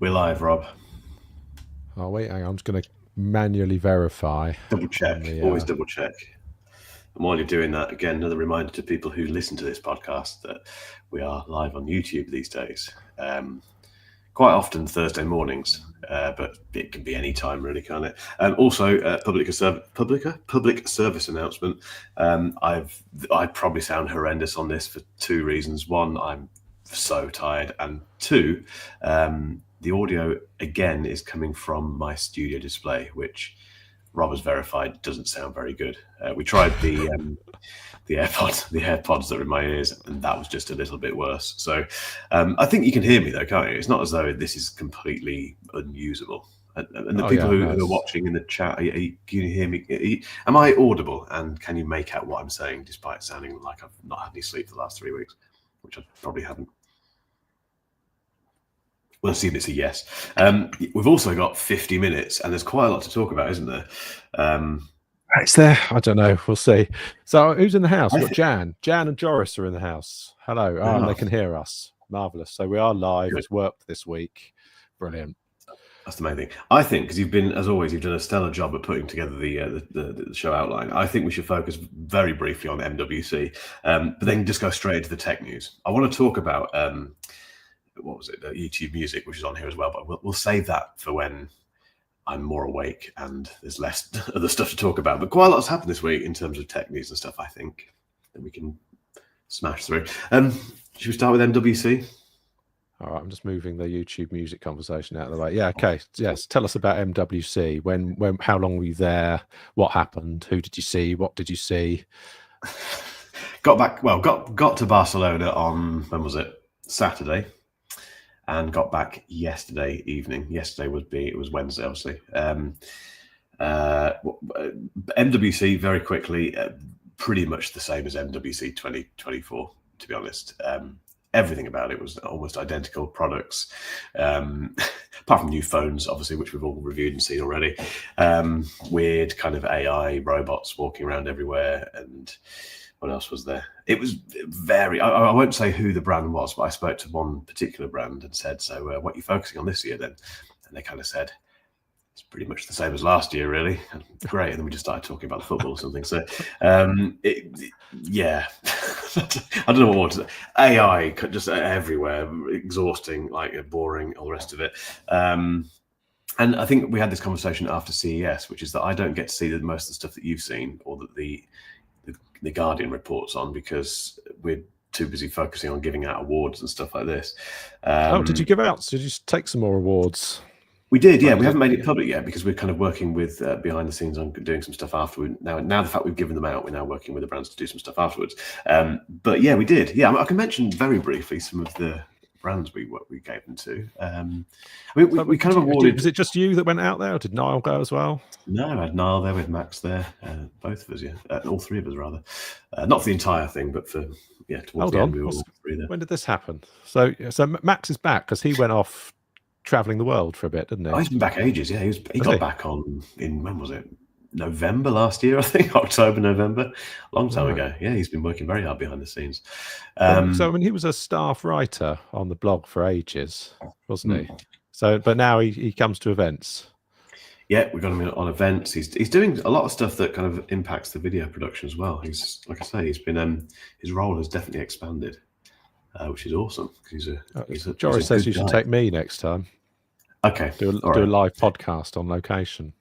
We're live, Rob. Oh wait, hang on. I'm just going to manually verify. Double check. Always double check. And while you're doing that, again, another reminder to people who listen to this podcast that we are live on YouTube these days. Quite often Thursday mornings, but it can be any time, really, can't it? Also, public service announcement. I probably sound horrendous on this for two reasons. One, I'm so tired, and two, the audio again is coming from my studio display, which Rob has verified doesn't sound very good. We tried the AirPods that are in my ears, and that was just a little bit worse. So I think you can hear me though, can't you? It's not as though this is completely unusable. And the people who are watching in the chat, can you hear me? Am I audible? And can you make out what I'm saying, despite sounding like I've not had any sleep for the last 3 weeks, which I probably haven't? We'll see if it's a yes. We've also got 50 minutes, and there's quite a lot to talk about, isn't there? It's there. I don't know. We'll see. So who's in the house? We've got Jan. Jan and Joris are in the house. Hello. And they can hear us. Marvellous. So we are live. Good. It's worked this week. Brilliant. That's the main thing. I think, because you've been, as always, you've done a stellar job at putting together the show outline. I think we should focus very briefly on MWC, but then just go straight into the tech news. I want to talk about... what was it? YouTube Music, which is on here as well, but we'll save that for when I'm more awake and there's less other stuff to talk about. But quite a lot's happened this week in terms of tech news and stuff, I think, that we can smash through. Should we start with MWC? All right, I'm just moving the YouTube Music conversation out of the way. Yeah, okay. Yes, tell us about MWC. When, how long were you there? What happened? Who did you see? What did you see? Got to Barcelona on, when was it? Saturday. And got back yesterday evening. Yesterday it was Wednesday, obviously. MWC, very quickly, pretty much the same as MWC 2024, to be honest. Everything about it was almost identical products, apart from new phones, obviously, which we've all reviewed and seen already. Weird kind of AI robots walking around everywhere, and what else was there? It was very... I won't say who the brand was, but I spoke to one particular brand and said, so what are you focusing on this year then? And they kind of said, it's pretty much the same as last year, really. And great. And then we just started talking about football or something. So, yeah. I don't know what to say. AI just everywhere, exhausting, like boring, all the rest of it. And I think we had this conversation after CES, which is that I don't get to see most of the stuff that you've seen or that the Guardian reports on, because we're too busy focusing on giving out awards and stuff like this. Did you give out? Did you take some more awards? We did, yeah. We haven't made it public yet because we're kind of working with behind the scenes on doing some stuff afterward. Now the fact we've given them out, we're now working with the brands to do some stuff afterwards. But yeah, we did. Yeah, I can mention very briefly some of the brands we gave them to. We kind of awarded... Was it just you that went out there, or did Niall go as well? No, I had Niall there with Max there, both of us, yeah, all three of us rather. Not for the entire thing, but for towards the end we were all three there. When did this happen? So Max is back because he went off traveling the world for a bit, didn't he? Oh, he's been back ages. Yeah, he got back in when was it? November last year, I think. October, November, long time ago. Yeah, he's been working very hard behind the scenes. So I mean, he was a staff writer on the blog for ages, wasn't he? So, but now he comes to events. Yeah, we got him on events. He's doing a lot of stuff that kind of impacts the video production as well. He's, like I say, he's been his role has definitely expanded, which is awesome. Joris says you should take me next time. Okay, do a live podcast on location.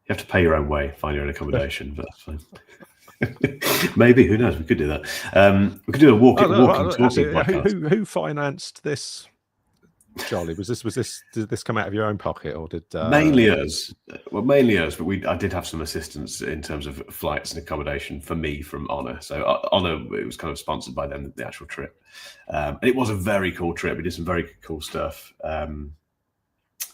You have to pay your own way, find your own accommodation, but that's fine. Maybe, who knows? We could do that. We could do a walking podcast. Who financed this? Jolly, did this come out of your own pocket, or did mainly us? Well, mainly us, but I did have some assistance in terms of flights and accommodation for me from Honor. So Honor, it was kind of sponsored by them, the actual trip, and it was a very cool trip. We did some very cool stuff.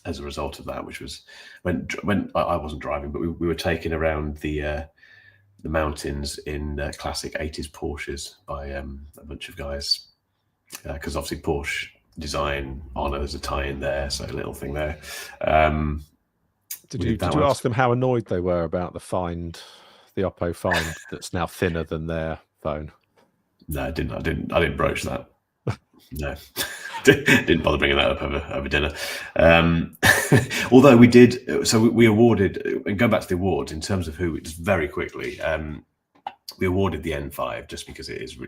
As a result of that, which was when I wasn't driving, but we were taken around the mountains in classic 80s Porsches by a bunch of guys, because obviously Porsche design, Honor, there's a tie-in there, so a little thing there. Did you ask them how annoyed they were about the Oppo Find that's now thinner than their phone? No, I didn't broach that. No, didn't bother bringing that up over dinner. Although we did, so we awarded, and go back to the awards in terms of who, just very quickly, we awarded the N5 just because it is. I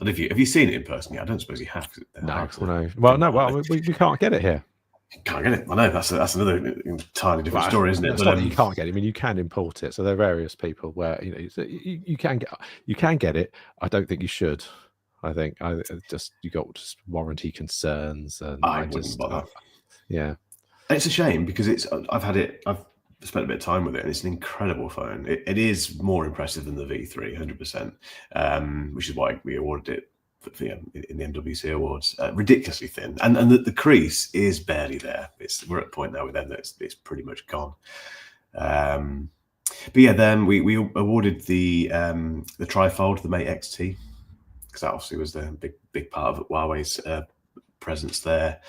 don't know if have you seen it in person? I don't suppose you have. No. Well, we can't get it here. Can't get it. I know that's another entirely different story, isn't it? It's not that you can't get it. I mean, you can import it. So there are various people where you can get it. I don't think you should. I think you got just warranty concerns, and I wouldn't bother. Yeah, it's a shame because I've spent a bit of time with it, and it's an incredible phone. It is more impressive than the V3, 100%, which is why we awarded it in the MWC Awards. Ridiculously thin, and the crease is barely there. We're at a point now with them that it's pretty much gone. But yeah, then we awarded the trifold, the Mate XT, because that obviously was the big part of Huawei's presence there.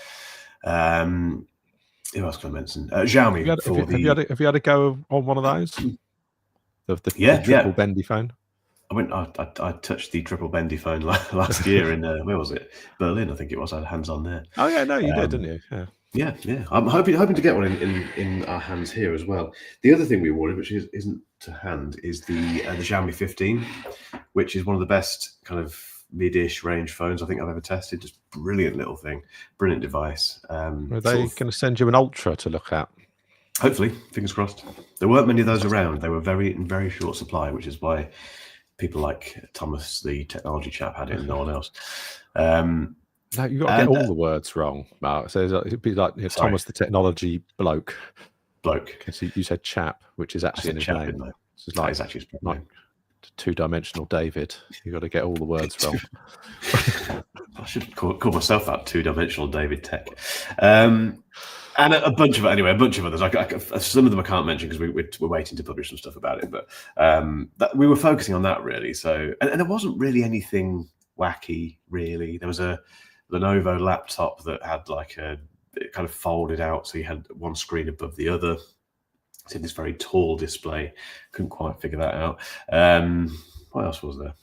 Who else can I mention? Xiaomi. Have you had a go on one of those? The triple bendy phone. I touched the triple bendy phone last year in where was it? Berlin, I think it was. I had hands on there. Oh yeah, no, you did, didn't you? Yeah. I'm hoping to get one in our hands here as well. The other thing we awarded, which isn't to hand, is the Xiaomi 15, which is one of the best kind of mid-ish range phones I think I've ever tested. Just brilliant little thing, brilliant device. Are they going to send you an Ultra to look at? Hopefully, fingers crossed. There weren't many of those around. They were in very short supply, which is why people like Thomas, the technology chap, had it and no one else. No, you've got to get all the words wrong, Mark. So it'd be like Thomas, the technology bloke. Because you said chap, which is actually in his name. It's like, actually his name. Two-dimensional David. You've got to get all the words wrong. I should call myself that, two-dimensional David Tech. And a bunch of others. Some of them I can't mention because we're waiting to publish some stuff about it. But we were focusing on that really. So and there wasn't really anything wacky really. There was a Lenovo laptop that had it kind of folded out, so you had one screen above the other. It's in this very tall display. Couldn't quite figure that out. What else was there?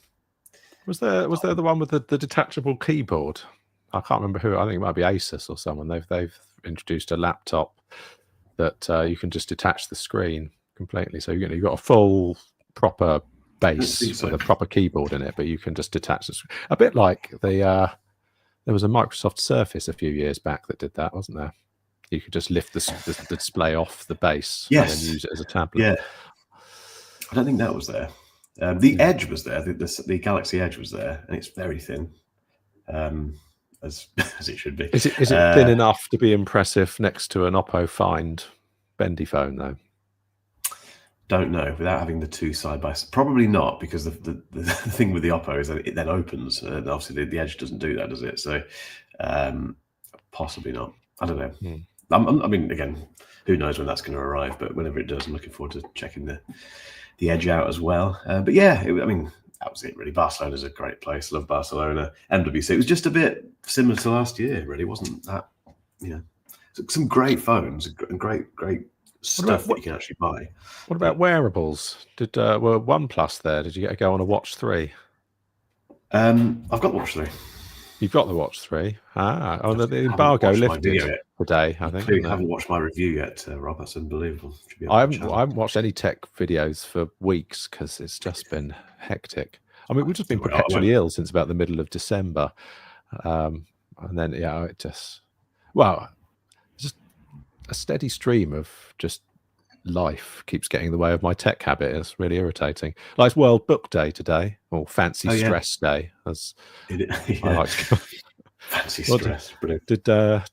Was there the one with the detachable keyboard? I can't remember who. I think it might be Asus or someone. They've introduced a laptop that you can just detach the screen completely. So you've got a full proper base with a proper keyboard in it, but you can just detach the screen. A bit like there was a Microsoft Surface a few years back that did that, wasn't there? You could just lift the display off the base and then use it as a tablet. Yeah, I don't think that was there. The Edge was there. The Galaxy Edge was there, and it's very thin, as it should be. Is it thin enough to be impressive next to an Oppo Find bendy phone, though? Don't know. Without having the two side by side, probably not, because the thing with the Oppo is that it then opens, and obviously the Edge doesn't do that, does it? So possibly not. I don't know. I mean, again, who knows when that's going to arrive? But whenever it does, I'm looking forward to checking the Edge out as well. But yeah, that was it really. Barcelona's a great place. Love Barcelona. MWC. It was just a bit similar to last year. Really, wasn't that? Some great phones and great stuff that you can actually buy. What about wearables? Were OnePlus there? Did you get a go on a Watch 3? I've got the Watch 3. You've got the Watch 3. The embargo lifted today, I think. You haven't watched my review yet, Rob. That's unbelievable. I haven't watched any tech videos for weeks because it's just been hectic. I mean, we've just been perpetually ill since about the middle of December. And then, just a steady stream of just life keeps getting in the way of my tech habit. It's really irritating. Like it's World Book Day today, or Fancy Stress Day, as I like to call it. Fancy stress.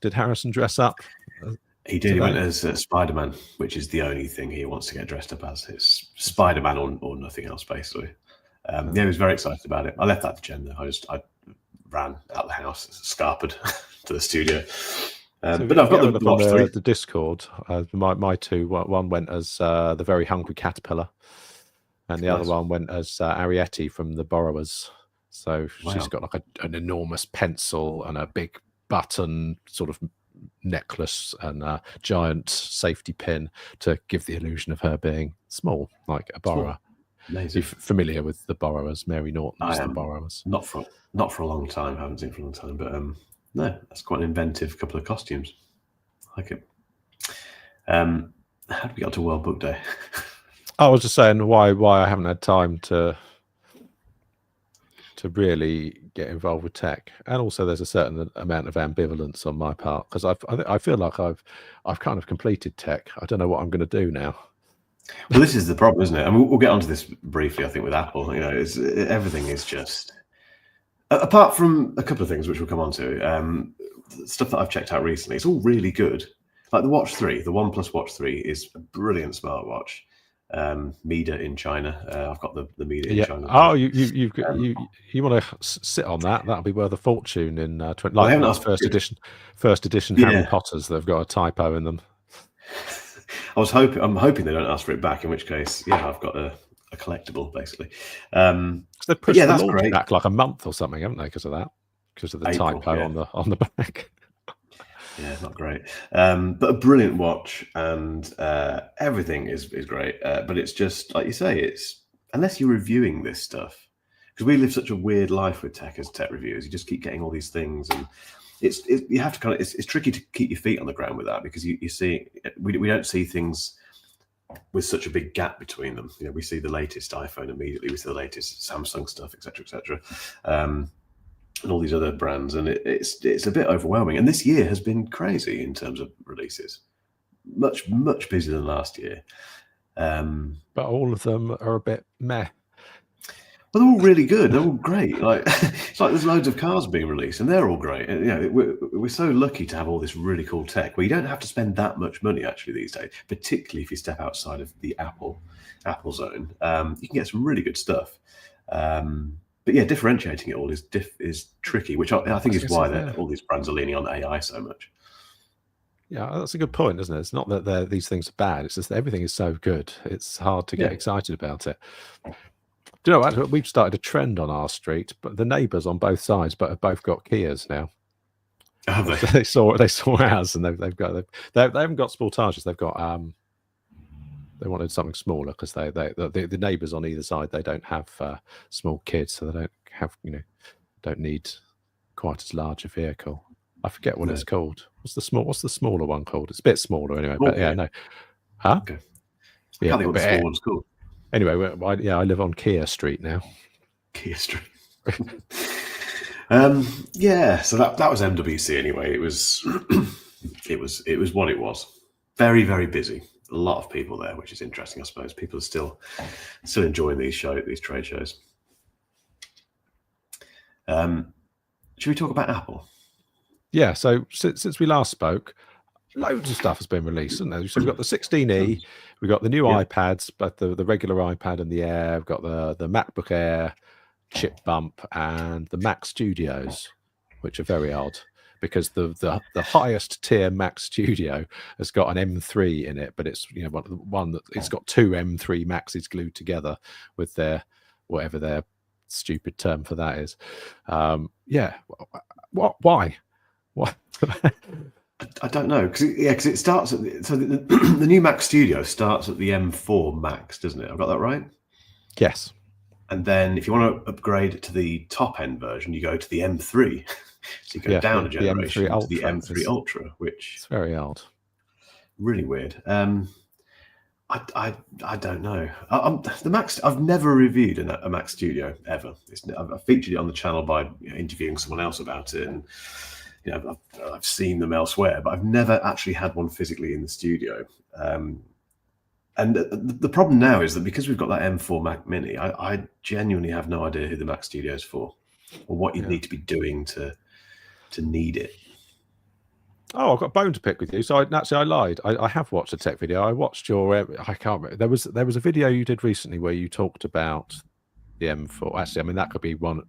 Did Harrison dress up? He did. Today? He went as Spider-Man, which is the only thing he wants to get dressed up as. It's Spider-Man or nothing else, basically. He was very excited about it. I left that to Jen, though. I ran out of the house, scarpered to the studio. But I've got the Watch 3. The Discord. My two. One went as the very hungry caterpillar, and the other one went as Arietti from The Borrowers. So she's got like an enormous pencil and a big button sort of necklace and a giant safety pin to give the illusion of her being small, like a borrower. Amazing. familiar with the borrowers, Mary Norton's The Borrowers? Not for a long time. I haven't seen it for a long time, but no, that's quite an inventive couple of costumes. I like it. How did we get to World Book Day? I was just saying why I haven't had time to really get involved with tech, and also there's a certain amount of ambivalence on my part because I feel like I've kind of completed tech. I don't know what I'm going to do now. Well, this is the problem, isn't it? And we'll get onto this briefly, I think, with Apple. You know, everything is just, apart from a couple of things which we'll come on to, stuff that I've checked out recently, it's all really good. Like the Watch 3, the OnePlus Watch 3 is a brilliant smartwatch. Mida in China. I've got the Mida in China. Oh, you want to sit on that? That'll be worth a fortune in 20. Like first edition Harry Potters. They've got a typo in them. I'm hoping they don't ask for it back. In which case, I've got a collectible basically. They pushed the launch back like a month or something, haven't they? Because of that, because of the typo on the back. Yeah, not great. But a brilliant watch, and everything is great. But it's just like you say, it's unless you're reviewing this stuff, because we live such a weird life with tech as tech reviewers. You just keep getting all these things, and you have to it's tricky to keep your feet on the ground with that, because you see we don't see things with such a big gap between them. You know, we see the latest iPhone immediately, we see the latest Samsung stuff, etc., and all these other brands, and it's a bit overwhelming. And this year has been crazy in terms of releases, much busier than last year. But all of them are a bit meh. Well, they're all really good. They're all great. Like it's like there's loads of cars being released, and they're all great. And, you know, we're so lucky to have all this really cool tech where you don't have to spend that much money actually these days. Particularly if you step outside of the Apple zone, you can get some really good stuff. But yeah, differentiating it all is tricky, which I think is why all these brands are leaning on AI so much. Yeah, that's a good point, isn't it? It's not that these things are bad. It's just that everything is so good. It's hard to get excited about it. Do you know what? We've started a trend on our street, but the neighbours on both sides have both got Kias now. Have they? So they saw ours, and they haven't got Sportages. They've got they wanted something smaller because the neighbours on either side, they don't have small kids, so they don't have don't need quite as large a vehicle. I forget what it's called. What's the smaller one called? It's a bit smaller anyway. But huh? Okay. I can't think what the small one's called. Anyway, I live on Kia Street now. Kia Street. So that was MWC anyway. It was what it was. Very, very busy. A lot of people there, which is interesting, I suppose. People are still enjoying these trade shows. Should we talk about Apple? Yeah. So since we last spoke, loads of stuff has been released, hasn't there? So we've got the 16e, we've got the new iPads, but the regular iPad and the Air. We've got the MacBook Air chip bump and the Mac Studios, which are very odd, because the highest tier Mac Studio has got an M3 in it, but it's one that it's got two M3 Maxes glued together with their whatever their stupid term for that is. Why? I don't know, because it starts at the new Mac Studio starts at the M4 Max, doesn't it? I've got that right? Yes. And then if you want to upgrade to the top end version, you go to the M3. So you go down a generation to the M3 Ultra, which is very odd. Really weird. I don't know. The Mac. I've never reviewed a Mac Studio ever. I've featured it on the channel by interviewing someone else about it, and I've seen them elsewhere, but I've never actually had one physically in the studio. And the problem now is that because we've got that M4 Mac Mini, I genuinely have no idea who the Mac Studio is for, or what you need to be doing to need it. Oh, I've got a bone to pick with you. So I lied. I have watched a tech video. I watched your. I can't remember. There was a video you did recently where you talked about the M4. Actually, I mean that could be one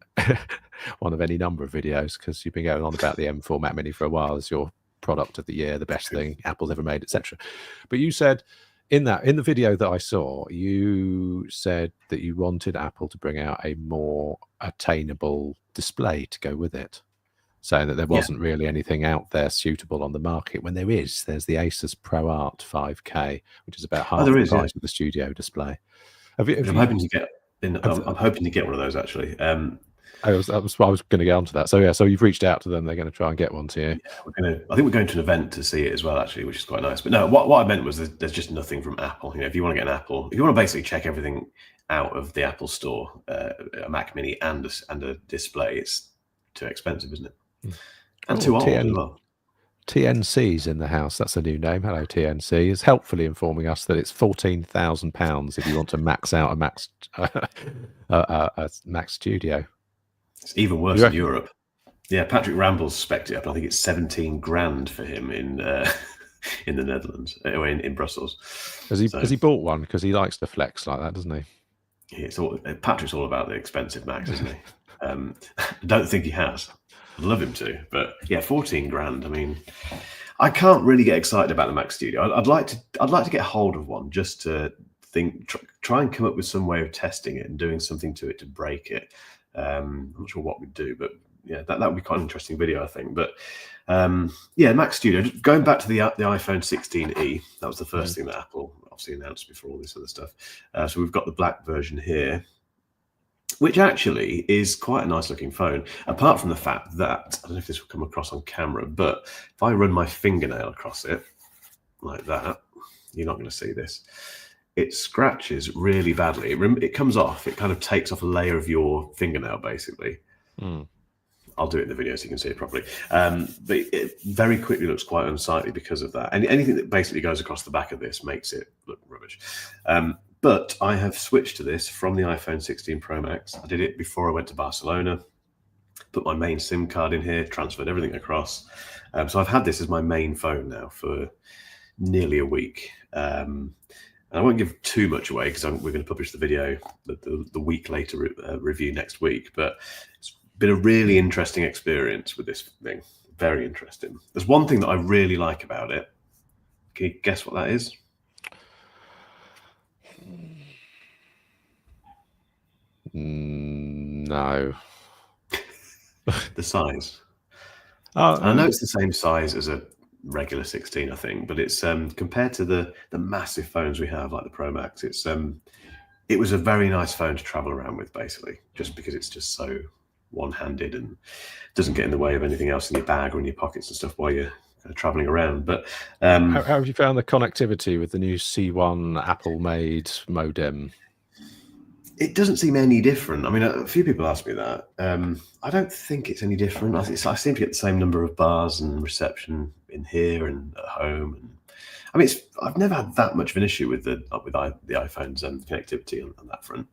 of any number of videos, because you've been going on about the M4 Mac Mini for a while as your product of the year, the best thing Apple's ever made, etc. But you said in the video that I saw, you said that you wanted Apple to bring out a more attainable display to go with it, saying that there wasn't really anything out there suitable on the market, when there's the Asus ProArt 5K, which is about half the price of the Studio display. I'm hoping to get. I'm hoping to get one of those actually. I was going to get onto that. So yeah, so you've reached out to them. They're going to try and get one to you. Yeah, I think we're going to an event to see it as well, actually, which is quite nice. But no, what I meant was there's just nothing from Apple. If you want to get an Apple, if you want to basically check everything out of the Apple Store, a Mac Mini and a display, it's too expensive, isn't it? And too old as well. TNC's in the house. That's a new name. Hello, TNC is helpfully informing us that it's £14,000 if you want to max out a Mac Studio. It's even worse in Europe. Yeah, Patrick Ramble's spec'd it up. I think it's 17 grand for him in the Netherlands, or in Brussels. Has he bought one? Because he likes to flex like that, doesn't he? Patrick's all about the expensive Macs, isn't he? I don't think he has. I'd love him to, but yeah, 14 grand. I mean, I can't really get excited about the Mac Studio. I'd like to get hold of one just to try and come up with some way of testing it and doing something to it to break it. I'm not sure what we'd do, but yeah, that would be quite an interesting video, I think. But yeah, Mac Studio. Going back to the iPhone 16e, that was the first thing that Apple obviously announced before all this other stuff. So we've got the black version here, which actually is quite a nice looking phone, apart from the fact that, I don't know if this will come across on camera, but if I run my fingernail across it like that, you're not going to see this. It scratches really badly. It comes off. It kind of takes off a layer of your fingernail, basically. I'll do it in the video so you can see it properly. But it very quickly looks quite unsightly because of that. And anything that basically goes across the back of this makes it look rubbish. But I have switched to this from the iPhone 16 Pro Max. I did it before I went to Barcelona. Put my main SIM card in here, transferred everything across. So I've had this as my main phone now for nearly a week. And I won't give too much away because we're going to publish the video, the week later review next week. But it's been a really interesting experience with this thing. Very interesting. There's one thing that I really like about it. Can you guess what that is? No. The size. I know it's the same size as a regular 16, I think, but it's compared to the massive phones we have, like the Pro Max, it was a very nice phone to travel around with, basically, just because it's just so one-handed and doesn't get in the way of anything else in your bag or in your pockets and stuff while you're traveling around. But how have you found the connectivity with the new C1 Apple-made modem? It doesn't seem any different. I mean, a few people ask me that. I don't think it's any different. I seem to get the same number of bars and reception in here and at home. And I mean, I've never had that much of an issue with the iPhone's connectivity on that front.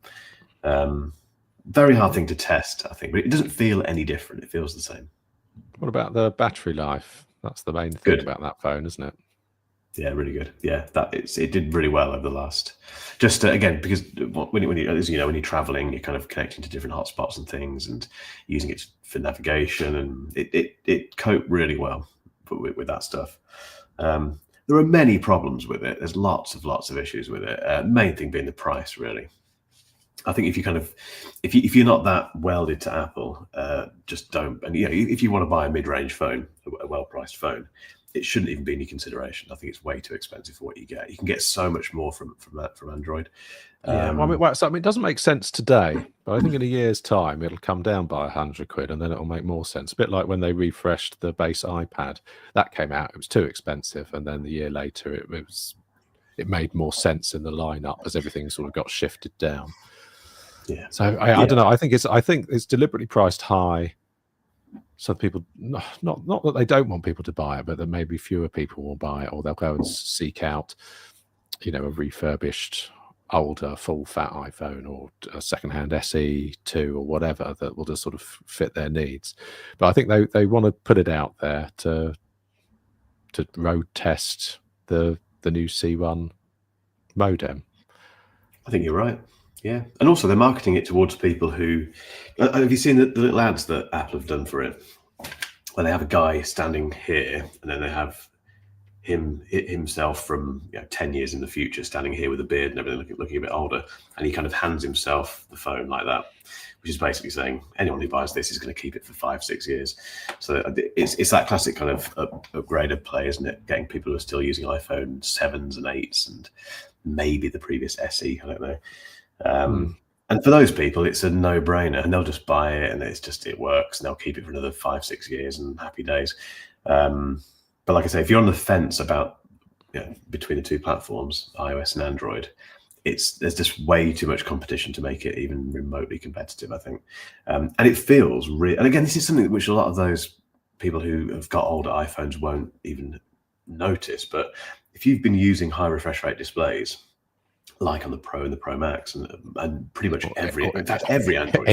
Very hard thing to test, I think, but it doesn't feel any different. It feels the same. What about the battery life? That's the main thing about that phone, isn't it? Yeah, really good. Yeah, it did really well over the last. Just again, because when you're traveling, you're kind of connecting to different hotspots and things, and using it for navigation, and it coped really well with that stuff. There are many problems with it. There's lots of issues with it. Main thing being the price, really. I think if you're not that welded to Apple, just don't. And if you want to buy a mid-range phone, a well-priced phone, it shouldn't even be any consideration. I think it's way too expensive for what you get. You can get so much more from Android. Yeah, it doesn't make sense today, but I think in a year's time it'll come down by £100, and then it'll make more sense. A bit like when they refreshed the base iPad, that came out, it was too expensive, and then the year later it made more sense in the lineup as everything sort of got shifted down. Yeah. So I don't know. I think it's deliberately priced high, so people not that they don't want people to buy it, but that maybe fewer people will buy it, or they'll go and seek out, a refurbished, older, full fat iPhone or a secondhand SE2 or whatever that will just sort of fit their needs. But I think they want to put it out there to road test the new C1 modem. I think you're right. Yeah, and also they're marketing it towards people who. Have you seen the little ads that Apple have done for it, where they have a guy standing here, and then they have himself from 10 years in the future standing here with a beard and everything, looking a bit older, and he kind of hands himself the phone like that, which is basically saying anyone who buys this is going to keep it for 5-6 years. So it's that classic kind of upgraded play, isn't it? Getting people who are still using iPhone 7s and 8s and maybe the previous SE. I don't know. And for those people, it's a no-brainer, and they'll just buy it, and it works, and they'll keep it for another 5-6 years, and happy days. But like I say, if you're on the fence about between the two platforms, iOS and Android, there's just way too much competition to make it even remotely competitive, I think. And it feels real. And again, this is something which a lot of those people who have got older iPhones won't even notice. But if you've been using high refresh rate displays, like on the Pro and the Pro Max, and pretty much every Android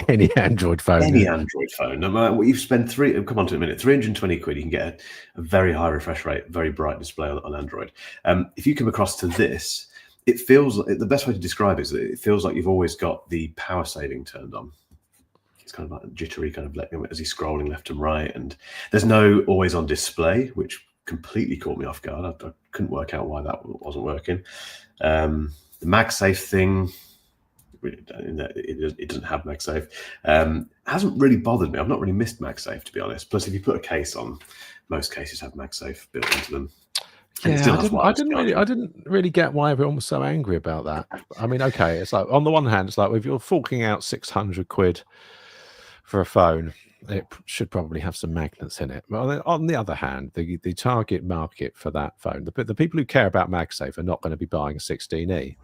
any Android phone, no matter what you've spent come on to a minute, 320 quid, you can get a very high refresh rate, very bright display on Android. If you come across to this, it feels the best way to describe it is that it feels like you've always got the power saving turned on. It's kind of like a jittery kind of as he's scrolling left and right, and there's no always on display, which completely caught me off guard. I couldn't work out why that wasn't working. The MagSafe thing, it doesn't have MagSafe. Hasn't really bothered me. I've not really missed MagSafe, to be honest. Plus, if you put a case on, most cases have MagSafe built into them. Yeah, I didn't really get why everyone was so angry about that. I mean, okay, it's like on the one hand, it's like if you're forking out 600 quid for a phone, it should probably have some magnets in it. But on the other hand, the target market for that phone, the people who care about MagSafe are not going to be buying a 16E.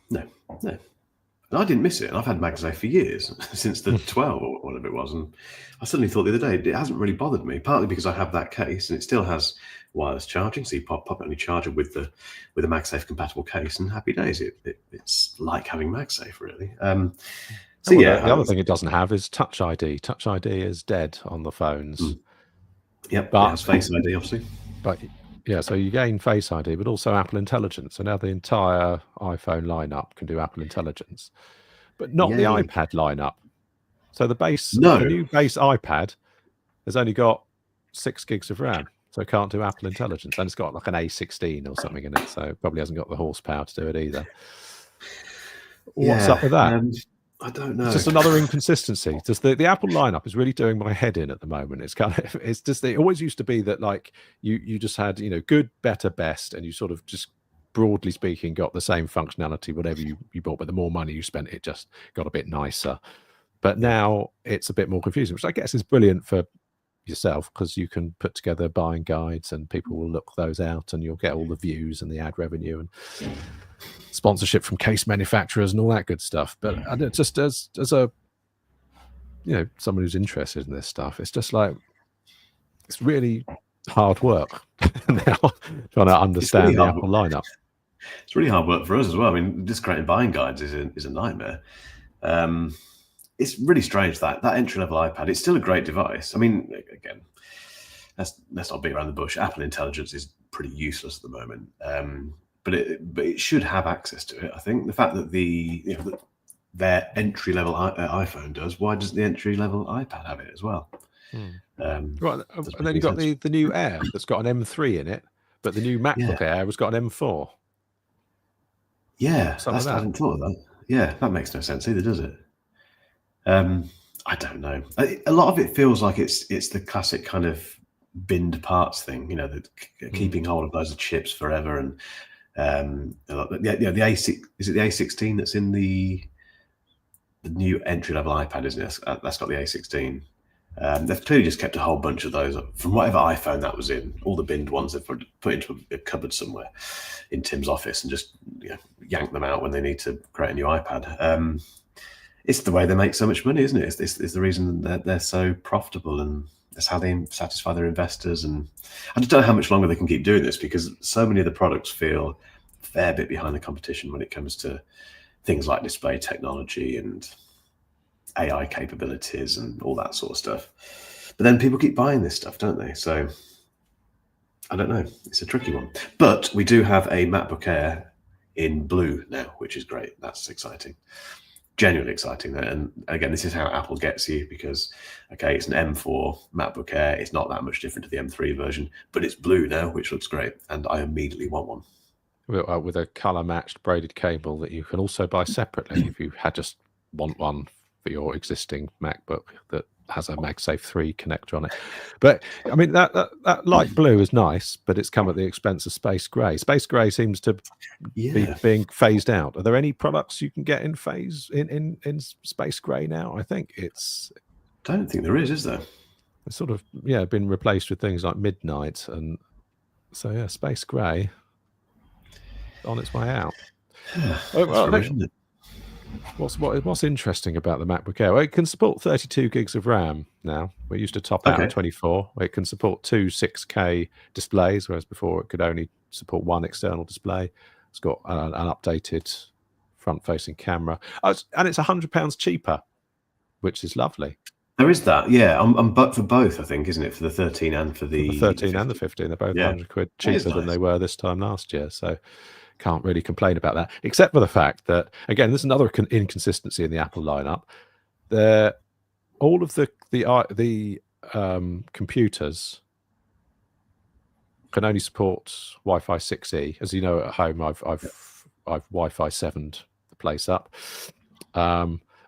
No. And I didn't miss it. And I've had MagSafe for years, since the 12 or whatever it was. And I suddenly thought the other day, it hasn't really bothered me, partly because I have that case and it still has wireless charging. So you pop it on your charger with a MagSafe compatible case, and happy days. It's like having MagSafe, really. The other thing it doesn't have is Touch ID. Touch ID is dead on the phones. Yep, but it has Face ID, obviously. But yeah, so you gain Face ID, but also Apple Intelligence. So now the entire iPhone lineup can do Apple Intelligence, but not the iPad lineup. So the new base iPad has only got 6 gigs of RAM, so it can't do Apple Intelligence, and it's got like an A16 or something in it, so it probably hasn't got the horsepower to do it either. What's up with that? I don't know. It's just another inconsistency. Just the Apple lineup is really doing my head in at the moment. It always used to be that like you just had good, better, best, and you sort of just broadly speaking got the same functionality whatever you bought, but the more money you spent, it just got a bit nicer. But now it's a bit more confusing, which I guess is brilliant for yourself because you can put together buying guides and people will look those out and you'll get all the views and the ad revenue and sponsorship from case manufacturers and all that good stuff. But just as a someone who's interested in this stuff, it's just like it's really hard work now trying to understand the Apple lineup. It's really hard work for us as well. I mean, just creating buying guides is a nightmare. It's really strange that entry-level iPad. It's still a great device. I mean, again, let's not beat around the bush. Apple Intelligence is pretty useless at the moment, but it should have access to it. I think the fact that their entry-level iPhone does, why doesn't the entry-level iPad have it as well? Right, and then you've got the new Air that's got an M3 in it, but the new MacBook Air has got an M4. Yeah, I hadn't thought of that. Yeah, that makes no sense either, does it? I don't know. A lot of it feels like it's the classic kind of binned parts thing, keeping hold of those chips forever. And the A6 is it the A16 that's in the new entry level iPad, isn't it? That's got the A16. They've clearly just kept a whole bunch of those from whatever iPhone that was in. All the binned ones they've put into a cupboard somewhere in Tim's office and just yank them out when they need to create a new iPad. It's the way they make so much money, isn't it? It's the reason that they're so profitable, and that's how they satisfy their investors. And I just don't know how much longer they can keep doing this because so many of the products feel a fair bit behind the competition when it comes to things like display technology and AI capabilities and all that sort of stuff. But then people keep buying this stuff, don't they? So I don't know. It's a tricky one. But we do have a MacBook Air in blue now, which is great. That's exciting. Genuinely exciting. And again, this is how Apple gets you because, okay, it's an M4 MacBook Air. It's not that much different to the M3 version, but it's blue now, which looks great. And I immediately want one. With a color matched braided cable that you can also buy separately if you just want one for your existing MacBook that has a MagSafe 3 connector on it. But I mean, that light blue is nice, but it's come at the expense of space grey. Space grey seems to be being phased out. Are there any products you can get in space grey now? I think it's. Don't think there is there? It's sort of been replaced with things like Midnight, and so space grey on its way out. What's interesting about the MacBook Air? Well, it can support 32 gigs of RAM now. We used to top out at 24. It can support 2 6K displays, whereas before it could only support one external display. It's got an updated front-facing camera, and it's £100 cheaper, which is lovely. There is that, yeah. But for both, I think, isn't it? For the 13 and for the 13 and the 15, they're both £100 cheaper than they were this time last year. So can't really complain about that, except for the fact that, again, there's another inconsistency in the Apple lineup. All of the computers can only support Wi-Fi 6E. As you know, at home, I've Wi-Fi 7'd the place up,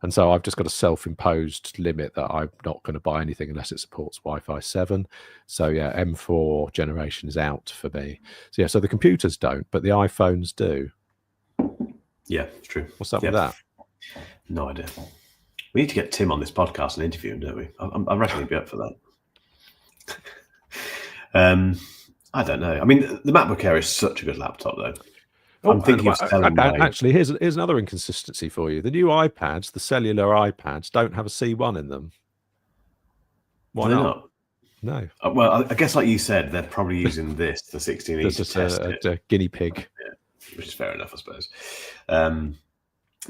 and so I've just got a self-imposed limit that I'm not going to buy anything unless it supports Wi-Fi 7. So M4 generation is out for me. So the computers don't, but the iPhones do. Yeah, it's true. What's up with that? No idea. We need to get Tim on this podcast and interview him, don't we? I reckon he'd be up for that. I don't know. I mean, the MacBook Air is such a good laptop, though. I'm thinking of selling actually, here's another inconsistency for you. The new iPads, the cellular iPads, don't have a C1 in them. Why not? No. Well, I guess, like you said, they're probably using the 16E to test it. A guinea pig. Yeah, which is fair enough, I suppose. But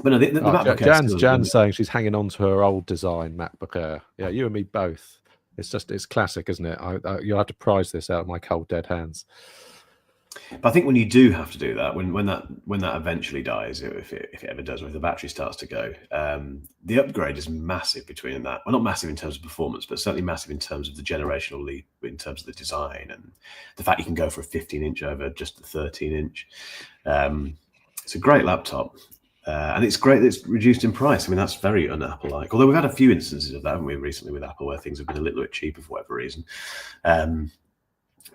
no, the MacBook Air. Jan's saying she's hanging on to her old design MacBook Air. Yeah, you and me both. It's classic, isn't it? You'll have to prize this out of my cold dead hands. But I think when you do have to do that, when that eventually dies, if it ever does, or if the battery starts to go, the upgrade is massive between that. Well, not massive in terms of performance, but certainly massive in terms of the generational leap, in terms of the design, and the fact you can go for a 15-inch over just the 13-inch. It's a great laptop, and it's great that it's reduced in price. I mean, that's very un-Apple-like. Although we've had a few instances of that, haven't we, recently with Apple, where things have been a little bit cheaper for whatever reason.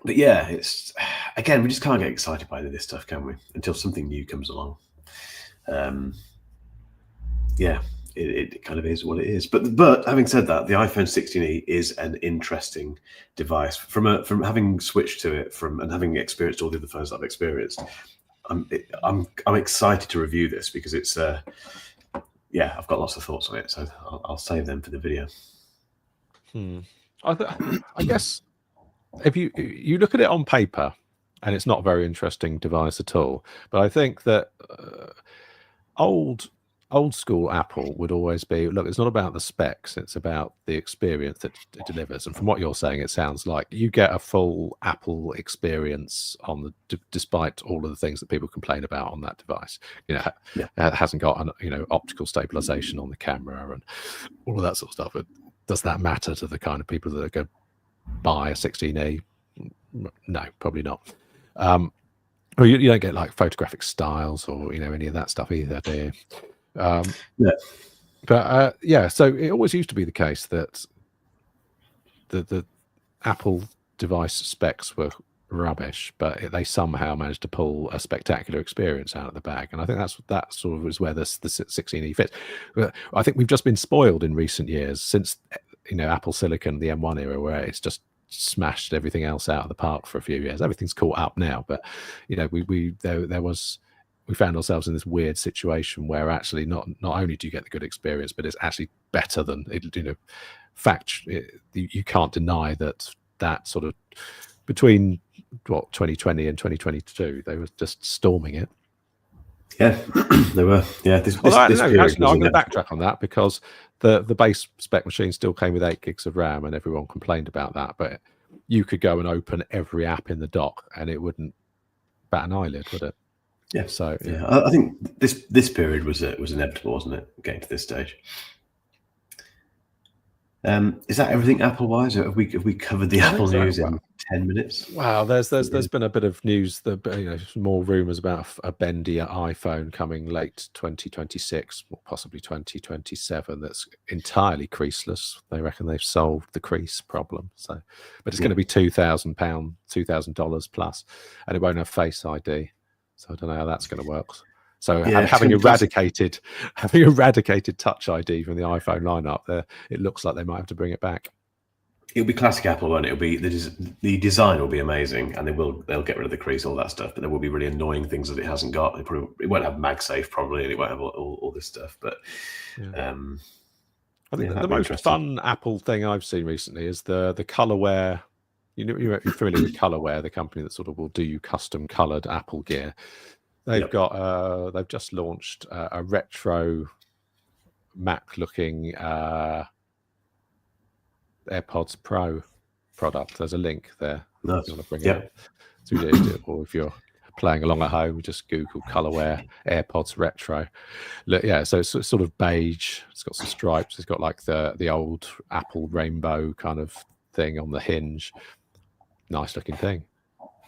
But yeah, it's, again, we just can't get excited by any of this stuff, can we? Until something new comes along. It kind of is what it is. But having said that, the iPhone 16e is an interesting device. From having switched to it and having experienced all the other phones I've experienced, I'm excited to review this because it's I've got lots of thoughts on it, so I'll save them for the video. I guess. If you look at it on paper, and it's not a very interesting device at all, but I think that old school Apple would always be, look, it's not about the specs, it's about the experience that it delivers. And from what you're saying, it sounds like you get a full Apple experience despite all of the things that people complain about on that device. It hasn't got optical stabilization on the camera and all of that sort of stuff. But does that matter to the kind of people that are going to buy a 16E? No, probably not. Or you don't get like photographic styles or any of that stuff either, do you? So it always used to be the case that the Apple device specs were rubbish, but they somehow managed to pull a spectacular experience out of the bag, and I think that sort of is where the 16E fits. But I think we've just been spoiled in recent years since Apple Silicon, the M1 era, where it's just smashed everything else out of the park for a few years. Everything's caught up now, but we found ourselves in this weird situation where actually not only do you get the good experience, but it's actually better than you can't deny that sort of between 2020 and 2022 they were just storming it. Yeah, they were. Yeah, I'm going to backtrack on that because the base spec machine still came with 8 gigs of RAM, and everyone complained about that. But you could go and open every app in the dock, and it wouldn't bat an eyelid, would it? Yeah. So I think this period was inevitable, wasn't it? Getting to this stage. Is that everything Apple-wise? Have we covered the Apple news in 10 minutes? Wow, there's been a bit of news that more rumors about a bendy iPhone coming late 2026 or possibly 2027 that's entirely creaseless. They reckon they've solved the crease problem. So, but it's going to be £2,000, $2,000 plus, and it won't have Face ID. So I don't know how that's going to work. So having eradicated Touch ID from the iPhone lineup, it looks like they might have to bring it back. It'll be classic Apple, won't it? It'll be the design will be amazing, and they'll get rid of the crease, all that stuff. But there will be really annoying things that it hasn't got. It won't have MagSafe probably, and it won't have all this stuff. But I think the most fun Apple thing I've seen recently is the colorware. You're familiar with Colorware, the company that sort of will do you custom colored Apple gear. They've got they've just launched a retro Mac looking AirPods Pro product. There's a link there. Nice. If you want to bring it up. So or if you're playing along at home, just Google Colorware AirPods Retro. Look, so it's sort of beige. It's got some stripes. It's got like the old Apple rainbow kind of thing on the hinge. Nice looking thing.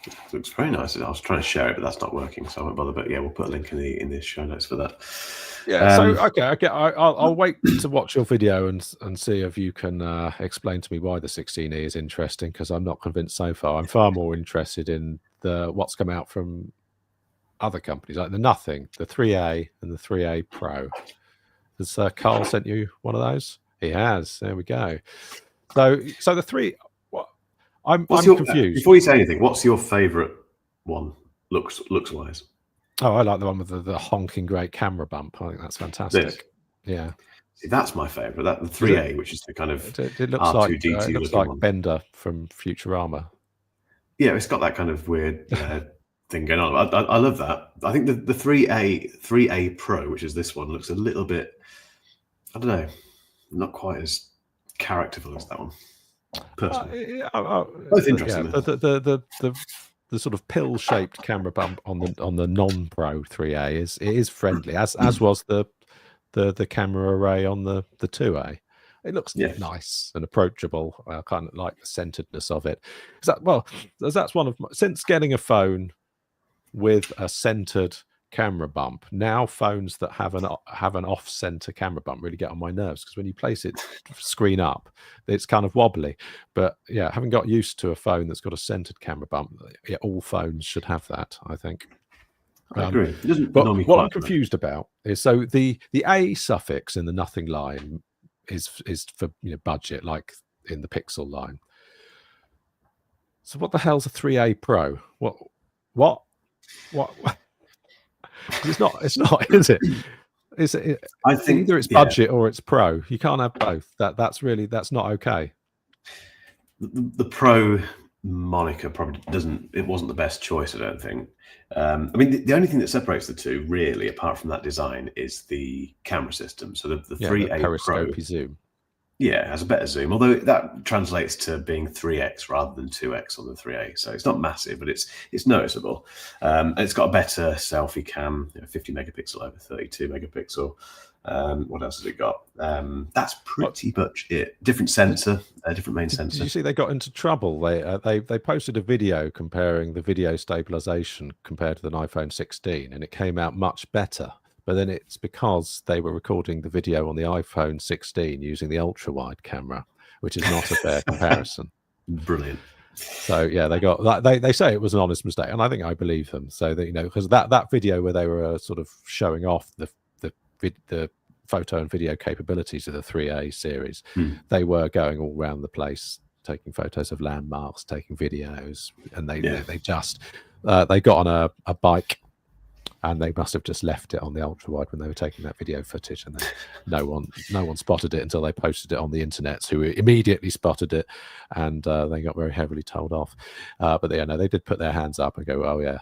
It looks very nice. I was trying to share it, but that's not working, so I won't bother. But we'll put a link in the show notes for that. Yeah. Okay. I'll wait to watch your video and see if you can explain to me why the 16E is interesting, because I'm not convinced so far. I'm far more interested in what's come out from other companies like the Nothing, the 3A, and the 3A Pro. Has Carl sent you one of those? He has. There we go. So the 3. I'm confused. Before you say anything, what's your favourite one, looks wise? Oh, I like the one with the honking great camera bump. I think that's fantastic. This? Yeah. See, that's my favourite. The 3A, which is the kind of it looks R2-D2 it looks like one. Bender from Futurama. Yeah, it's got that kind of weird thing going on. I love that. I think the 3A Pro, which is this one, looks a little bit, I don't know, not quite as characterful as that one. Personally, both interesting. The sort of pill-shaped camera bump on the non-Pro 3A is friendly, as was the camera array on the 2A. It looks nice and approachable. I kind of like the centeredness of it. That's one of since getting a phone with a centered camera bump. Now phones that have an off-center camera bump really get on my nerves, because when you place it screen up, it's kind of wobbly. But having got used to a phone that's got a centered camera bump, all phones should have that, I think. I agree. But what I'm confused about is the A suffix in the Nothing line is for budget, like in the Pixel line. So what the hell's a 3A Pro? What? It's not, is it? I think either it's budget or it's Pro. You can't have both. That's not okay. The Pro moniker probably it wasn't the best choice, I don't think. I mean, the only thing that separates the two, really, apart from that design, is the camera system. So the 3A Pro zoom. Yeah, it has a better zoom, although that translates to being 3x rather than 2x on the 3A. So it's not massive, but it's noticeable. And it's got a better selfie cam, 50 megapixel over 32 megapixel. What else has it got? That's pretty much it. Different sensor, different main sensor. Did you see they got into trouble? They posted a video comparing the video stabilization compared to the iPhone 16, and it came out much better. But then it's because they were recording the video on the iPhone 16 using the ultra-wide camera, which is not a fair comparison. Brilliant. So they got they say it was an honest mistake, and I think I believe them. So that because that video where they were sort of showing off the photo and video capabilities of the 3A series, they were going all around the place, taking photos of landmarks, taking videos, and they got on a bike. And they must have just left it on the ultra wide when they were taking that video footage, and no one spotted it until they posted it on the internet, who immediately spotted it, and they got very heavily told off. But they did put their hands up and go, "Oh yeah,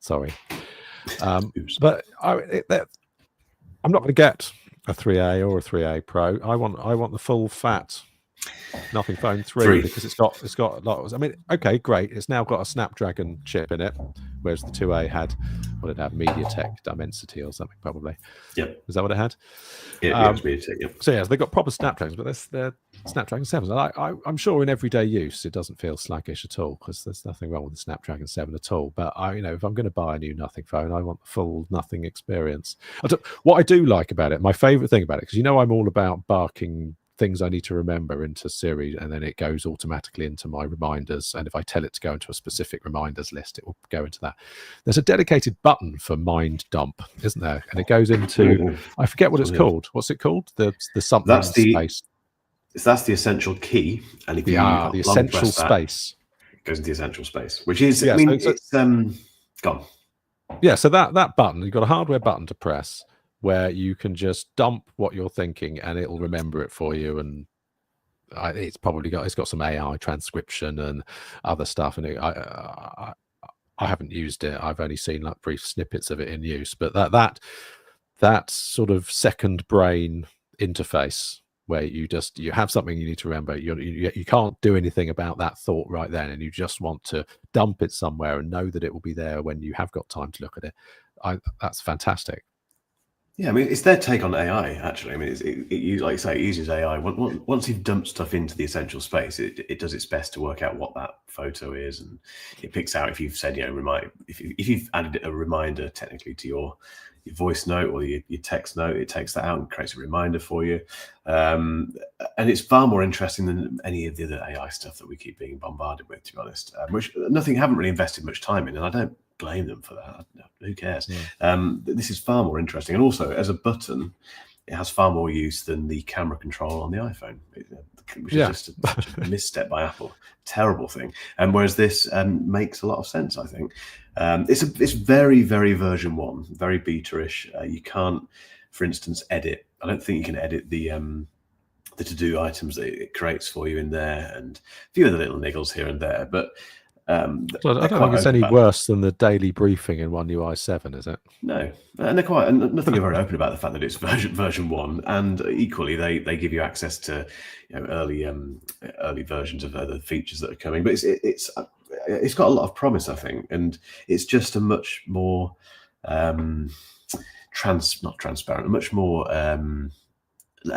sorry." But I'm not going to get a 3A or a 3A Pro. I want the full fat Nothing Phone 3 because it's got a lot. I mean, okay, great. It's now got a Snapdragon chip in it, whereas the 2A had what it had, MediaTek Dimensity or something probably. Yep. Is that what it had? Yeah, it was MediaTek. Yep. So yes, they've got proper Snapdragons, but they're Snapdragon 7s. I'm sure in everyday use it doesn't feel sluggish at all, because there's nothing wrong with the Snapdragon 7 at all. But if I'm going to buy a new Nothing phone, I want the full Nothing experience. What I do like about it, my favorite thing about it, because I'm all about barking things I need to remember into Siri, and then it goes automatically into my reminders, and if I tell it to go into a specific reminders list, it will go into that. There's a dedicated button for mind dump, isn't there? And it goes into, I forget what it's called. What's it called? The something space. That's the essential key, and if the essential space, it goes into the essential space, which is it's gone. Yeah, so that button, you've got a hardware button to press where you can just dump what you're thinking and it'll remember it for you. And it's got some AI transcription and other stuff. And I haven't used it. I've only seen like brief snippets of it in use. But that sort of second brain interface where you have something you need to remember. You can't do anything about that thought right then, and you just want to dump it somewhere and know that it will be there when you have got time to look at it. That's fantastic. Yeah, I mean, it's their take on AI, actually. I mean, like you say, it uses AI. Once you've dumped stuff into the essential space, it does its best to work out what that photo is, and it picks out if you've said, if you've added a reminder technically to your voice note or your text note, it takes that out and creates a reminder for you. And it's far more interesting than any of the other AI stuff that we keep being bombarded with, to be honest, which haven't really invested much time in, and I don't blame them for that. Who cares? Yeah. This is far more interesting, and also as a button, it has far more use than the camera control on the iPhone, which is just a misstep by Apple. Terrible thing. And whereas this makes a lot of sense, I think. It's very, very version 1, very beta-ish. You can't, for instance, edit. I don't think you can edit the to-do items that it creates for you in there, and a few other little niggles here and there, but I don't think it's any worse than the daily briefing in One UI 7, is it? No, and nothing are very open about the fact that it's version 1, and equally they give you access to early versions of other features that are coming. But it's got a lot of promise, I think, and it's just a much more not transparent, a much more a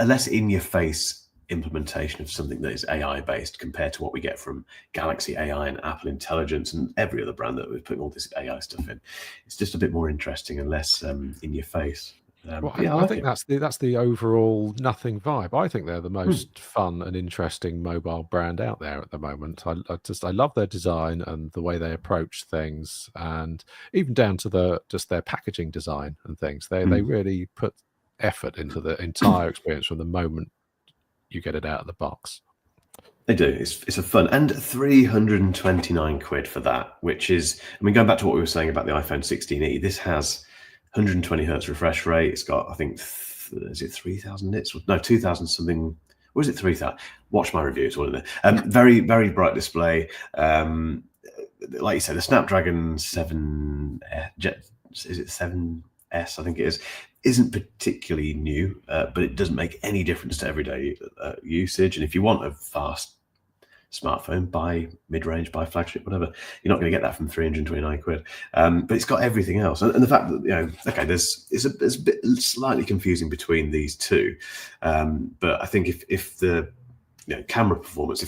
less in your face implementation of something that is AI based compared to what we get from Galaxy AI and Apple Intelligence and every other brand that we're putting all this AI stuff in. It's just a bit more interesting and less in your face. I think that's the overall Nothing vibe. I think they're the most fun and interesting mobile brand out there at the moment. I love their design and the way they approach things, and even down to their packaging design and things. They really put effort into the entire experience from the moment you get it out of the box. They do. It's a fun, and 329 quid for that, which is, I mean, going back to what we were saying about the iPhone 16e, this has 120 hertz refresh rate. It's got, I think, is it 3,000 nits? No, 2,000 something. Or is it 3,000? Watch my review. It's all in there. Very, very bright display. Like you said, the Snapdragon 7, is it 7S? I think it is. Isn't particularly new, but it doesn't make any difference to everyday usage. And if you want a fast smartphone, buy mid-range, buy flagship, whatever. You're not going to get that from 329 quid. But it's got everything else. And the fact that, it's a bit slightly confusing between these two. But I think if the camera performance,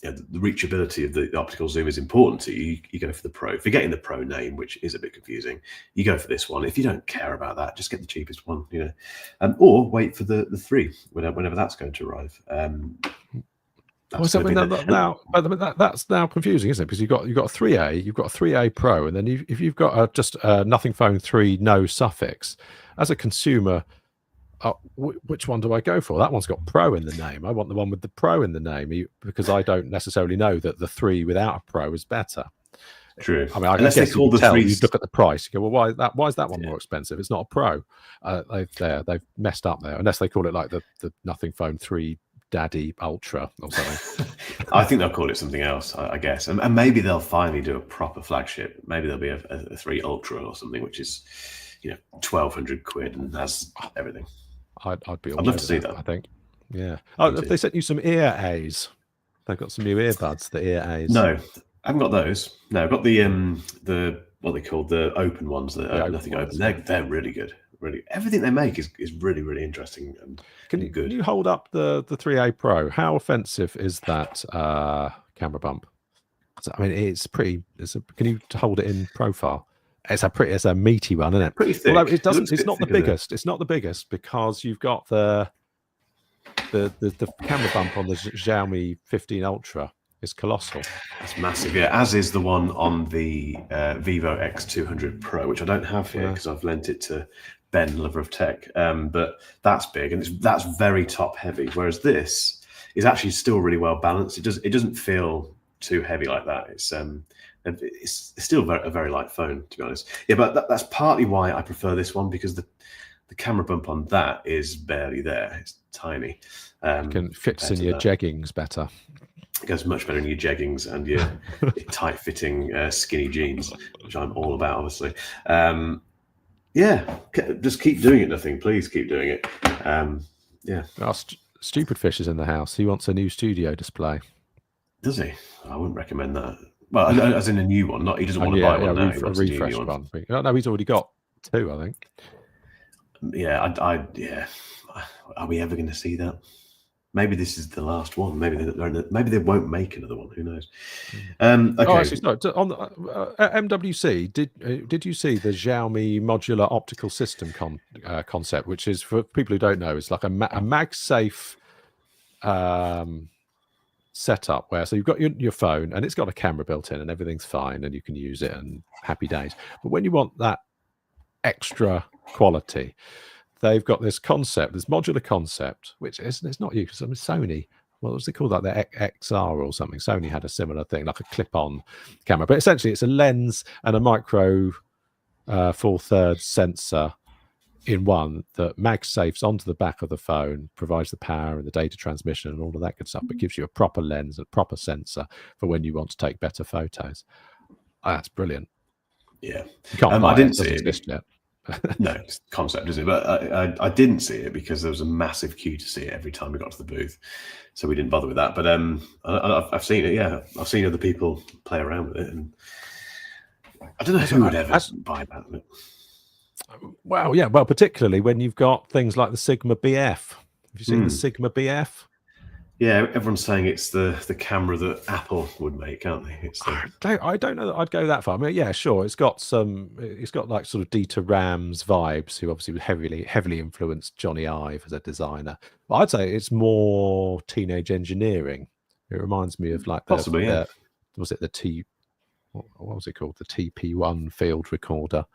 the reachability of the optical zoom is important to you, you go for the Pro. Forgetting the Pro name, which is a bit confusing, you go for this one. If you don't care about that, just get the cheapest one, or wait for the 3 whenever that's going to arrive. That's now confusing, isn't it? Because you've got a 3A, you've got a 3A Pro, and then if you've got just a Nothing Phone 3 no suffix, as a consumer, which one do I go for? That one's got Pro in the name. I want the one with the Pro in the name, because I don't necessarily know that the 3 without a Pro is better. True. I mean, I guess you look at the price. You go, well, why is that one more expensive? It's not a Pro. They've messed up there, unless they call it like the Nothing Phone 3 Daddy Ultra or something. I think they'll call it something else, I guess, and maybe they'll finally do a proper flagship. Maybe there'll be a 3 Ultra or something, which is 1,200 quid and has everything. I'd love to see that. I think. Yeah. Oh, have they sent you some ear A's? They've got some new earbuds, the ear A's. No, I haven't got those. No, I've got the what they call the open ones that are nothing open. They're really good. Really, everything they make is really, really interesting and good. Can you hold up the 3A Pro? How offensive is that camera bump? I mean, it's pretty. Can you hold it in profile? It's a meaty one, isn't it? Pretty thick. Although it doesn't. It's not the biggest. It's not the biggest because you've got the camera bump on the Xiaomi 15 Ultra is colossal. It's massive, yeah. As is the one on the Vivo X200 Pro, which I don't have here because I've lent it to Ben, lover of tech. But that's big and that's very top heavy. Whereas this is actually still really well balanced. It doesn't feel too heavy like that. It's still a very light phone, to be honest. Yeah, but that's partly why I prefer this one, because the camera bump on that is barely there. It's tiny. It fits in your jeggings better. It goes much better in your jeggings and your tight-fitting skinny jeans, which I'm all about, obviously. Yeah, just keep doing it, nothing. Please keep doing it. Yeah. Stupid Fish is in the house. He wants a new studio display. Does he? I wouldn't recommend that. Well, as in a new one. He doesn't want to buy one now. A refresh one. No, he's already got 2, I think. Yeah, yeah. Are we ever going to see that? Maybe this is the last one. Maybe they won't make another one. Who knows? Okay. Oh, actually, no. On the, MWC, did you see the Xiaomi modular optical system concept, which is, for people who don't know, it's like a MagSafe setup where you've got your phone and it's got a camera built in and everything's fine and you can use it and happy days. But when you want that extra quality, they've got this concept, this modular concept, which it's not used. I mean, Sony, what was it called? Like the XR or something. Sony had a similar thing, like a clip-on camera. But essentially, it's a lens and a micro Four Thirds sensor in one that MagSafes onto the back of the phone, provides the power and the data transmission and all of that good stuff, but gives you a proper lens and proper sensor for when you want to take better photos. That's brilliant. Yeah. You can't I didn't see it yet. No, it's concept, isn't it? But I didn't see it because there was a massive queue to see it every time we got to the booth, so we didn't bother with that. But I've seen it. Yeah, I've seen other people play around with it, and I don't know who would ever buy that. Well, yeah, well, particularly when you've got things like the Sigma BF. Have you seen the Sigma BF? Yeah, everyone's saying it's the camera that Apple would make, aren't they? I don't know that I'd go that far. I mean, yeah, sure, it's got like sort of Dieter Rams vibes, who obviously heavily influenced Johnny Ive as a designer. But I'd say it's more teenage engineering. It reminds me of like what was it called? The TP1 field recorder.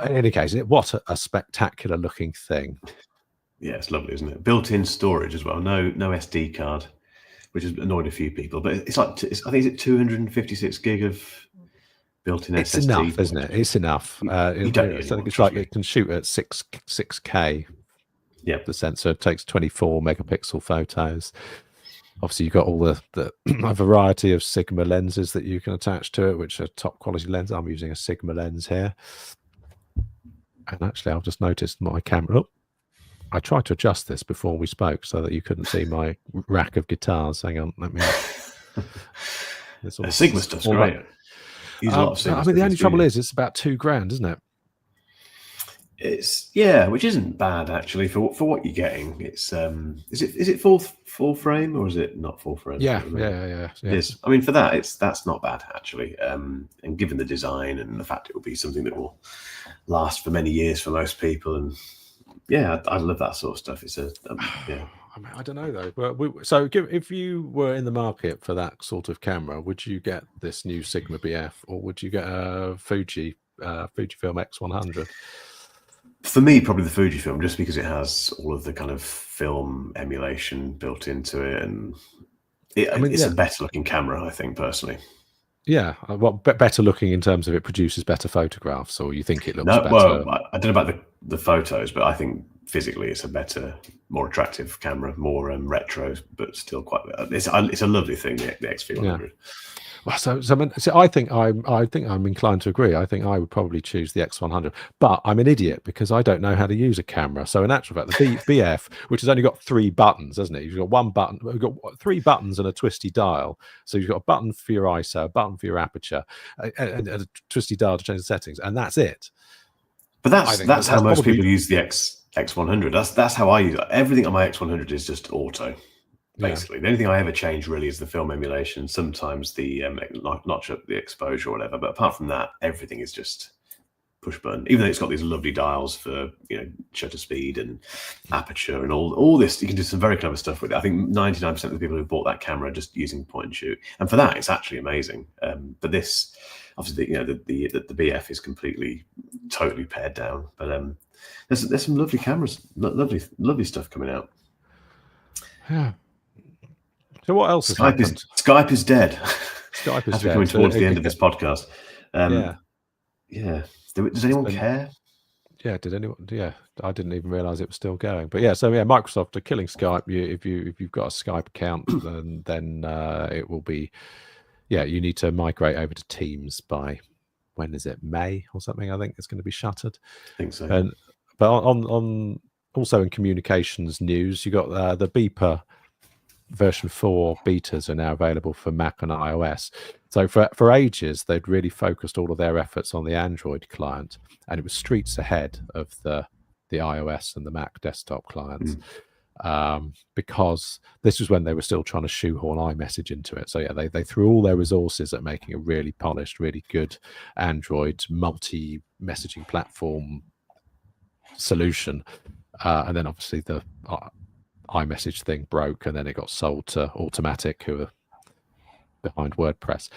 In any case, what a spectacular looking thing. Yeah, it's lovely, isn't it? Built-in storage as well. No SD card, which has annoyed a few people. But I think it's 256 gig of built-in SSD. It's enough, isn't it? It's enough. It's like it can shoot at 6K. Yeah. The sensor takes 24 megapixel photos. Obviously, you've got all the a variety of Sigma lenses that you can attach to it, which are top quality lenses. I'm using a Sigma lens here. And actually, I've just noticed my camera. Oh, I tried to adjust this before we spoke so that you couldn't see my rack of guitars. Hang on, let me. Sigma stuff's great. I mean, the only trouble is it's about $2,000, isn't it? It's which isn't bad actually for what you're getting. It's is it full frame or is it not full frame? Yeah. It is. I mean, for that's not bad actually. And given the design and the fact it will be something that will last for many years for most people, and yeah, I love that sort of stuff. It's yeah. I mean, I don't know though. But if you were in the market for that sort of camera, would you get this new Sigma BF or would you get a Fujifilm X100? For me, probably the Fujifilm, just because it has all of the kind of film emulation built into it, and it's a better looking camera, I think, personally. Yeah, well, better looking in terms of it produces better photographs, or you think it looks better? Well, I don't know about the photos, but I think physically it's a better, more attractive camera, more retro, but still quite. It's a lovely thing, the X300. Well, so I think I'm inclined to agree. I think I would probably choose the X100, but I'm an idiot because I don't know how to use a camera. So in actual fact, the BF, which has only got 3 buttons, hasn't it? You've got one button, we've got 3 buttons and a twisty dial. So you've got a button for your ISO, a button for your aperture, and a twisty dial to change the settings, and that's it. But that's how most people use the X100. That's how I use it. Everything on my X100 is just auto. Basically, the only thing I ever change really is the film emulation. Sometimes the notch up the exposure or whatever. But apart from that, everything is just push button. Even though it's got these lovely dials for shutter speed and aperture and all this, you can do some very clever stuff with it. I think 99% of the people who bought that camera are just using point and shoot, and for that, it's actually amazing. But this, obviously, the BF is totally pared down. But there's some lovely cameras, lovely stuff coming out. Yeah. So what else? Skype is dead. Skype is dead. We're coming towards the end of this podcast. Yeah. Does anyone care? Yeah. Did anyone? Yeah. I didn't even realize it was still going. But yeah. So yeah, Microsoft are killing Skype. If you've got a Skype account, then it will be. Yeah. You need to migrate over to Teams by when is it? May or something? I think it's going to be shuttered. I think so. But on also in communications news, you got the Beeper version 4 betas are now available for Mac and iOS. So for ages, they'd really focused all of their efforts on the Android client, and it was streets ahead of the iOS and the Mac desktop clients, because this was when they were still trying to shoehorn iMessage into it. So yeah, they threw all their resources at making a really polished, really good Android multi-messaging platform solution, and then obviously the iMessage thing broke, and then it got sold to Automatic, who are behind WordPress.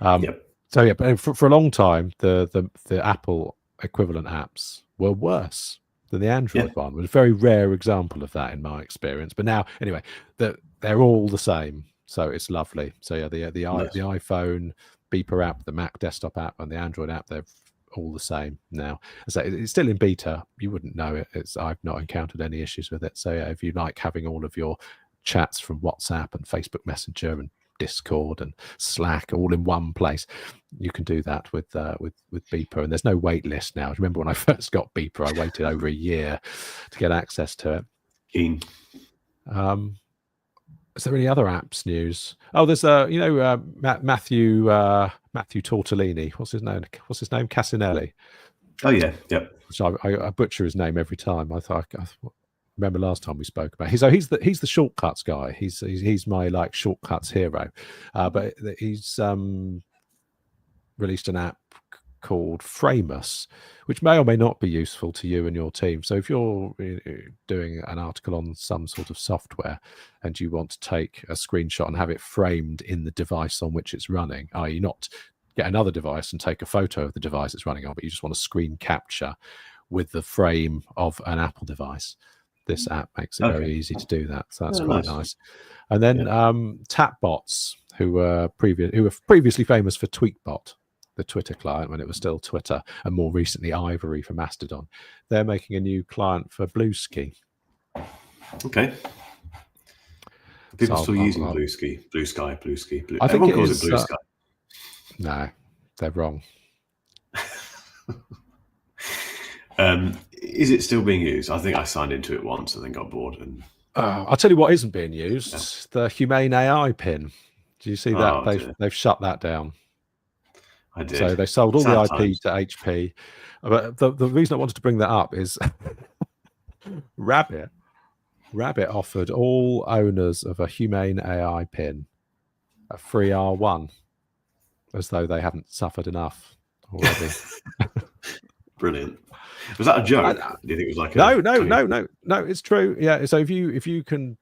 So yeah, but for a long time, the Apple equivalent apps were worse than the Android one. It was a very rare example of that in my experience. But now, anyway, they're all the same, so it's lovely. So yeah, the iPhone Beeper app, the Mac desktop app, and the Android app, they're all the same now. So it's still in beta. You wouldn't know it. I've not encountered any issues with it. So yeah, if you like having all of your chats from WhatsApp and Facebook Messenger and Discord and Slack all in one place, you can do that with Beeper. And there's no wait list now. Remember when I first got Beeper, I waited over a year to get access to it. Keen. Is there any other apps news? Oh, there's Matthew Tortellini. What's his name? Cassinelli. Oh yeah. So I butcher his name every time. I remember last time we spoke about. He's the shortcuts guy. He's my like shortcuts hero. But he's released an app called Framus, which may or may not be useful to you and your team. So if you're doing an article on some sort of software and you want to take a screenshot and have it framed in the device on which it's running, i.e. not get another device and take a photo of the device it's running on, but you just want to screen capture with the frame of an Apple device, this app makes it very easy to do that. So that's quite nice. And then Tapbots, who were previously famous for Tweetbot, the Twitter client when it was still Twitter, and more recently Ivory for Mastodon. They're making a new client for Bluesky. Okay. People still using Bluesky. I think everyone calls it Blue Sky. No, they're wrong. Is it still being used? I think I signed into it once and then got bored. And I'll tell you what isn't being used: the Humane AI pin. Do you see that? They've shut that down. I did. So they sold all the IP to HP. But the reason I wanted to bring that up is Rabbit offered all owners of a Humane AI pin a free R1, as though they haven't suffered enough already. Brilliant. Was that a joke? Do you think it was like no? It's true. Yeah. So if you could,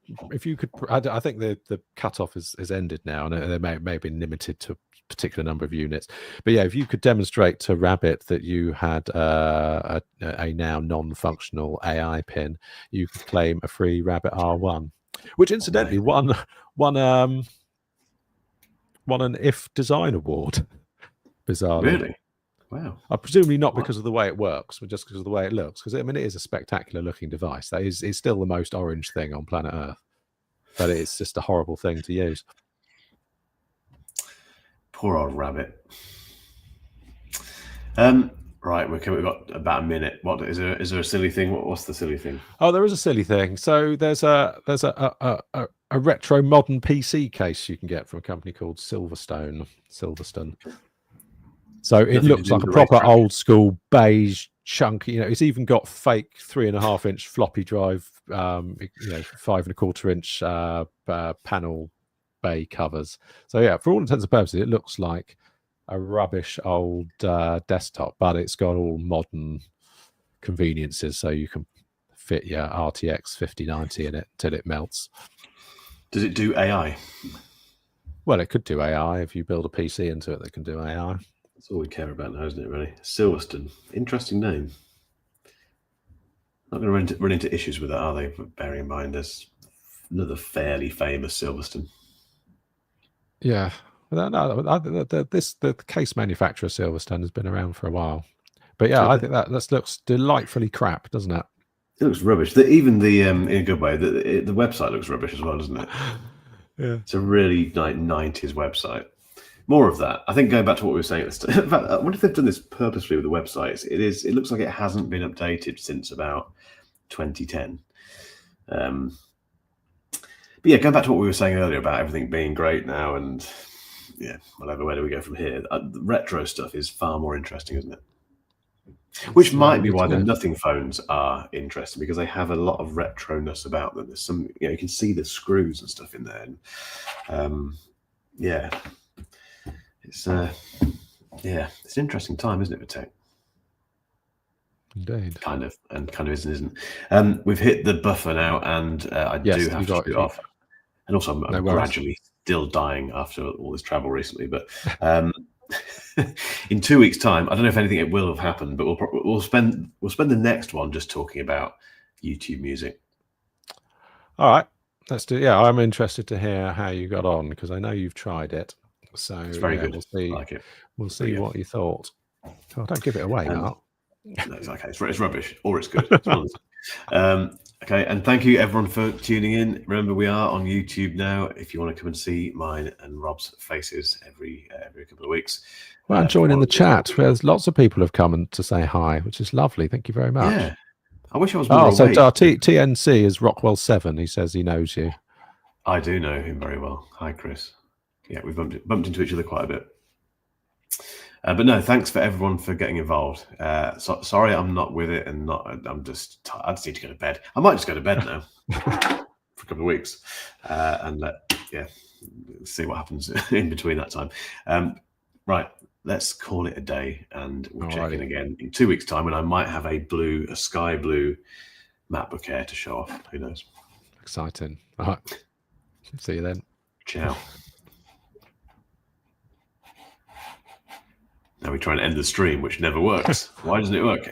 I think the cutoff is ended now, and they may have been limited to a particular number of units. But yeah, if you could demonstrate to Rabbit that you had a now non-functional AI pin, you could claim a free Rabbit R1, which incidentally won an IF Design Award. Bizarrely. Really? Wow. Presumably not because of the way it works, but just because of the way it looks. Because I mean, it is a spectacular looking device. That is still the most orange thing on planet Earth, but it's just a horrible thing to use. Poor old rabbit. Right, we've got about a minute. What is there? Is there a silly thing? What's the silly thing? Oh, there is a silly thing. So there's a retro modern PC case you can get from a company called Silverstone. So it Nothing looks to do like with a the proper racetrack. old school beige chunky. It's even got fake 3.5-inch floppy drive, 5.25-inch panel bay covers. So yeah, for all intents and purposes, it looks like a rubbish old desktop, but it's got all modern conveniences, so you can fit your RTX 5090 in it till it melts. Does it do AI? Well, it could do AI if you build a PC into it that can do AI. That's all we care about now, isn't it, really? Silverstone. Interesting name. Not going to run into issues with that, are they? But bearing in mind there's another fairly famous Silverstone. Yeah. The case manufacturer Silverstone has been around for a while. But yeah, I think that looks delightfully crap, doesn't it? It looks rubbish. Even the in a good way, the website looks rubbish as well, doesn't it? Yeah. It's a really 90s website. More of that. I think going back to what we were saying at the start, in fact, I wonder if they've done this purposefully with the websites. It looks like it hasn't been updated since about 2010. But yeah, going back to what we were saying earlier about everything being great now and yeah, whatever, where do we go from here? The retro stuff is far more interesting, isn't it? Which might be why the nothing phones are interesting, because they have a lot of retroness about them. There's some, you can see the screws and stuff in there. And, yeah, it's an interesting time, isn't it, for tech? Indeed. Kind of isn't. We've hit the buffer now, and I do have to shoot off. And also, I'm gradually still dying after all this travel recently, but. In 2 weeks' time, I don't know if anything it will have happened, but we'll spend the next one just talking about YouTube music. All right, let's do. Yeah, I'm interested to hear how you got on, because I know you've tried it. So it's very good. We'll see. I like it. We'll see what you thought. Oh, don't give it away, Mark. No, it's okay. It's rubbish, or it's good. It's okay, and thank you everyone for tuning in. Remember, we are on YouTube now. If you want to come and see mine and Rob's faces every couple of weeks. Well, and join in the chat. There's lots of people have come to say hi, which is lovely. Thank you very much. Yeah, I wish I was more awake. So TNC is Rockwell7. He says he knows you. I do know him very well. Hi, Chris. Yeah, we've bumped into each other quite a bit. But no, thanks for everyone for getting involved. Sorry, I'm not with it, and I just need to go to bed. I might just go to bed now for a couple of weeks, and see what happens in between that time. Right, let's call it a day, and we'll check in again in 2 weeks' time, when I might have a sky blue MacBook Air to show off. Who knows? Exciting. All right. See you then. Ciao. Now we try and end the stream, which never works. Why doesn't it work?